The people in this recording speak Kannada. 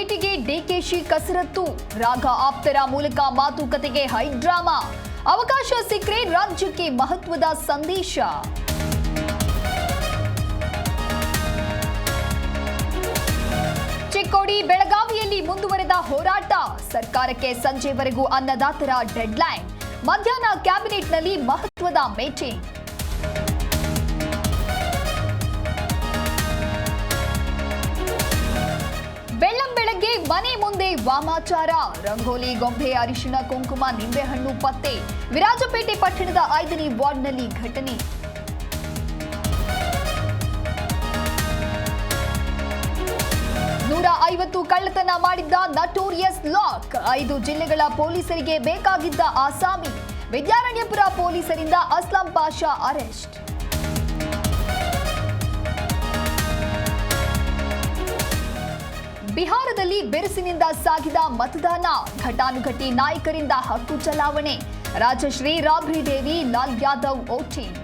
ಭೇಟಿಗೆ ಡಿಕೆಶಿ ಕಸರತ್ತು, ರಾಘ ಆಪ್ತರ ಮೂಲಕ ಮಾತುಕತೆಗೆ ಹೈಡ್ರಾಮಾ. ಅವಕಾಶ ಸಿಕ್ಕರೆ ರಾಜ್ಯಕ್ಕೆ ಮಹತ್ವದ ಸಂದೇಶ. ಚಿಕ್ಕೋಡಿ ಬೆಳಗಾವಿಯಲ್ಲಿ ಮುಂದುವರೆದ ಹೋರಾಟ, ಸರ್ಕಾರಕ್ಕೆ ಸಂಜೆವರೆಗೂ ಅನ್ನದಾತರ ಡೆಡ್ಲೈನ್. ಮಧ್ಯಾಹ್ನ ಕ್ಯಾಬಿನೆಟ್ನಲ್ಲಿ ಮಹತ್ವದ ಮೀಟಿಂಗ್. ಬೆಳ್ಳಂಬೆಳಗ್ಗೆ ಮನೆ ಮುಂದೆ ವಾಮಾಚಾರ, ರಂಗೋಲಿ, ಗೊಂಬೆ, ಅರಿಶಿಣ, ಕುಂಕುಮ, ನಿಂಬೆಹಣ್ಣು ಪತ್ತೆ. ವಿರಾಜಪೇಟೆ ಪಟ್ಟಣದ 5ನೇ ವಾರ್ಡ್ನಲ್ಲಿ ಘಟನೆ. $150 ಕಳ್ಳತನ ಮಾಡಿದ್ದ ನಟೋರಿಯಸ್ ಲಾಕ್. 5 ಜಿಲ್ಲೆಗಳ ಪೊಲೀಸರಿಗೆ ಬೇಕಾಗಿದ್ದ ಆಸಾಮಿ. ವಿದ್ಯಾರಣ್ಯಪುರ ಪೊಲೀಸರಿಂದ ಅಸ್ಲಂ ಪಾಷಾ ಅರೆಸ್ಟ್. ಬಿಹಾರದಲ್ಲಿ ಬಿರುಸಿನಿಂದ ಸಾಗಿದ ಮತದಾನ, ಘಟಾನುಘಟಿ ನಾಯಕರಿಂದ ಹಕ್ಕು ಚಲಾವಣೆ. ರಾಜಶ್ರೀ, ರಾಬ್ರಿ ದೇವಿ, ಲಾಲ್ ಯಾದವ್ ವೋಟಿಂಗ್.